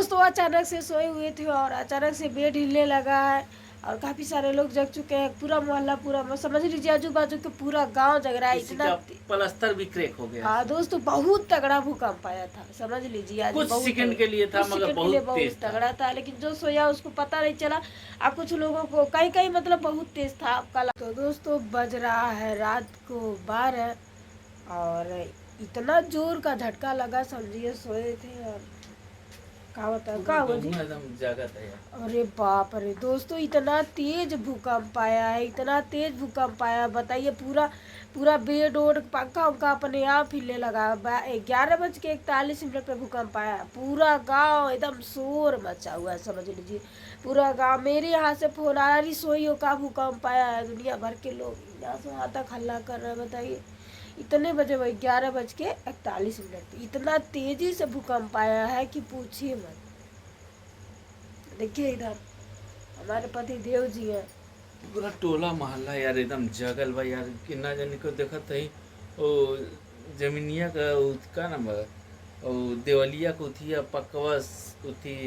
दोस्तों अचानक से सोए हुए थे और अचानक से बेड हिलने लगा है और काफी सारे लोग जग चुके हैं। पूरा मोहल्ला पूरा समझ लीजिए आजू बाजू के पूरा गांव जग रहा है। किसी इतना का प्लास्टर भी क्रैक हो गया। हाँ दोस्तों बहुत तगड़ा भूकंप आया था, समझ लीजिए आज कुछ बहुत सेकंड के लिए था, कुछ मगर सेकंड के लिए बहुत बहुत तेज था। तगड़ा था, लेकिन जो सोया उसको पता नहीं चला। अब कुछ लोगों को कहीं कहीं मतलब बहुत तेज था आपका। तो दोस्तों बज रहा है रात को 12 और इतना जोर का झटका लगा, समझिए सोए थे और क्या बताऊं क्या हुआ जी। एकदम जागा था यार। अरे बाप रे दोस्तों इतना तेज भूकंप आया है, इतना तेज भूकंप आया, बताइए पूरा पूरा बेड ओड पंखा उनका अपने आप हिलने लगा। 11:41 पे भूकंप आया, पूरा गांव एकदम शोर मचा हुआ है, समझ लीजिए पूरा गांव। मेरे यहाँ से फोन आ रही सोइयो का भूकंप आया है, दुनिया भर के लोग यहाँ से वहाँ तक हल्ला कर रहे हैं। बताइए इतने बजे वही 11:41 पे इतना तेजी से भूकंप आया है कि पूछिए मत। देखिए इधर हमारे पति देव जी हैं। पूरा टोला मोहल्ला यार एकदम जगल बा यार। किन्ना जन को देखत है ओ जमीनिया का का नाम बा ओ देवलिया को थी पक्कवस उथी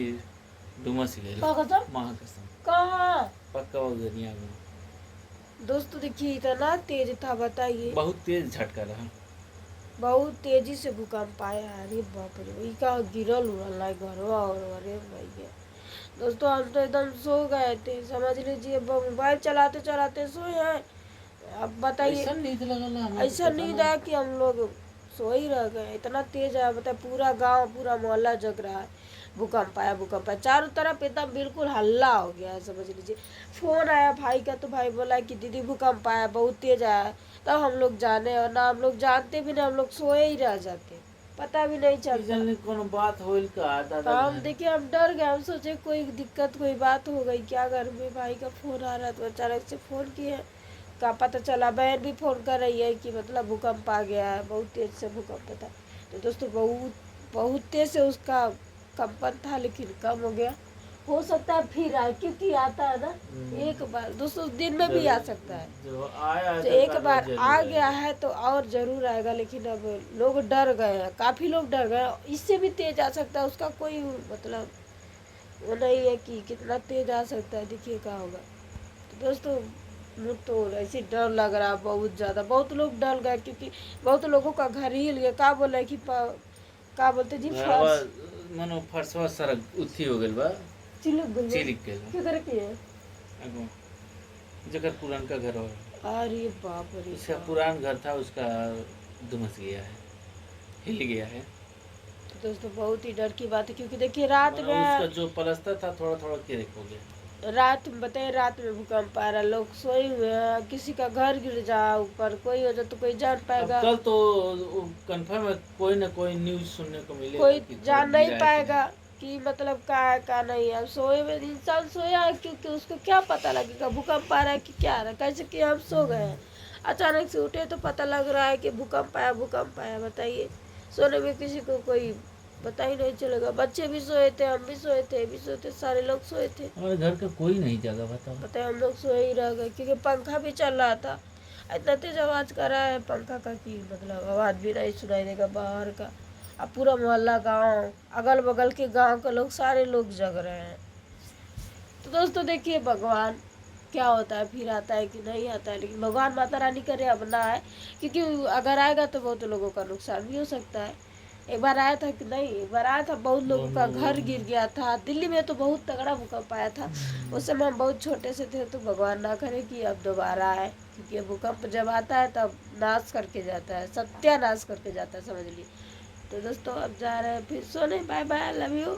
डुमस गइल मां कसम कहाँ पक्का उधरिया में। दोस्तों देखिए इतना तेज था, बताइए बहुत तेज झटका रहा। बहुत तेजी से भूकंप आया। अरे बाप रे वही का गिरल उड़ल है घरवा और अरे भैया दोस्तों हम तो एकदम सो गए थे, समझ लीजिए मोबाइल चलाते चलाते सोए हैं। अब बताइए ऐसा नींद लगला हमें ऐसा नींद आया कि हम लोग सो ही रह गए, इतना तेज है। बताए पूरा गांव पूरा मोहल्ला जग रहा है। भूकंप आया भूकंप आया चारों तरफ एकदम बिल्कुल हल्ला हो गया है, समझ लीजिए। फोन आया भाई का, तो भाई बोला कि दीदी भूकंप आया बहुत तेज आया। तब हम लोग जाने और ना हम लोग जानते भी नहीं, हम लोग सोए ही रह जाते, पता भी नहीं चलता। कोनो बात होइल का तो दादा हम घर। देखिए हम डर गए, हम सोचे कोई दिक्कत कोई बात हो गई क्या घर में। भाई का फोन आ रहा तो अचानक से फोन किए, का पता चला बहन भी फोन कर रही है कि मतलब भूकंप आ गया है, बहुत तेज से भूकंप था। तो दोस्तों बहुत बहुत तेज से उसका कंपन था, लेकिन कम हो गया। हो सकता है फिर आए क्योंकि आता है ना एक बार दोस्तों, दिन में भी आ सकता है। जो आया तो एक बार आ गया है तो और जरूर आएगा, लेकिन अब लोग डर गए हैं, काफी लोग डर गए हैं। इससे भी तेज आ सकता है, उसका कोई मतलब वो नहीं है कि कितना तेज आ सकता है। देखिए क्या होगा। तो दोस्तों मुझे तो ऐसे डर लग रहा है बहुत ज्यादा, बहुत लोग डर गए क्योंकि बहुत लोगों का घर ही हिल गया। क्या बोले कि क्या बोलते जी फर्श मनो फर्शवा सरक उथी हो गेल बा चिलक चिलिक गेल क्यों करे कि है? एगो जगह पुरान का घर हो। अरे बाप रे उसका बाप। पुरान घर था, उसका धुमस गया है, हिल गया है। तो दोस्तों बहुत ही डर की बात है क्योंकि देखिए रात उसका में जो पलस्तर था थोड़ा थोड़ा क्रैक हो गया। रात में बताइए रात में भूकंप आ रहा, लोग सोए हुए हैं, किसी का घर गिर जा ऊपर कोई हो जाए तो कोई जान अब पाएगा? कल तो कंफर्म है, कोई ना कोई न्यूज सुनने को मिलेगा कोई कि जान नहीं गिरा है कि पाएगा कि मतलब क्या है क्या नहीं है। अब सोए में इंसान सोया है क्योंकि उसको क्या पता लगेगा भूकंप आ रहा है कि क्या आ रहा है। कैसे कि हम सो गए हैं, अचानक से उठे तो पता लग रहा है कि भूकंप आया भूकंप आया। बताइए सोने में किसी को कोई पता ही नहीं चलेगा। बच्चे भी सोए थे, हम भी सोए थे, भी सोए थे, सारे लोग सोए थे। हमारे घर का कोई नहीं जागा बताओ। बताए हम लोग सोए ही रह गए क्योंकि पंखा भी चल रहा था। इतना तेज आवाज कर रहा है पंखा का कि मतलब आवाज भी नहीं सुनाई देगा बाहर का। अब पूरा मोहल्ला गांव अगल बगल के गांव के लोग सारे लोग जग रहे हैं। तो दोस्तों देखिए भगवान क्या होता है, फिर आता है कि नहीं आता है, लेकिन भगवान माता रानी करे अब ना आए, क्योंकि अगर आएगा तो बहुत लोगों का नुकसान भी हो सकता है। एक बार आया था कि नहीं, एक बार आया था बहुत लोगों का घर गिर गया था। दिल्ली में तो बहुत तगड़ा भूकंप आया था, उस समय हम बहुत छोटे से थे। तो भगवान ना करे कि अब दोबारा आए, क्योंकि ये भूकंप जब आता है तब नाश करके जाता है, सत्यानाश करके जाता है, समझ लीजिए। तो दोस्तों अब जा रहे हैं फिर सोने, बाय बाय, लव यू।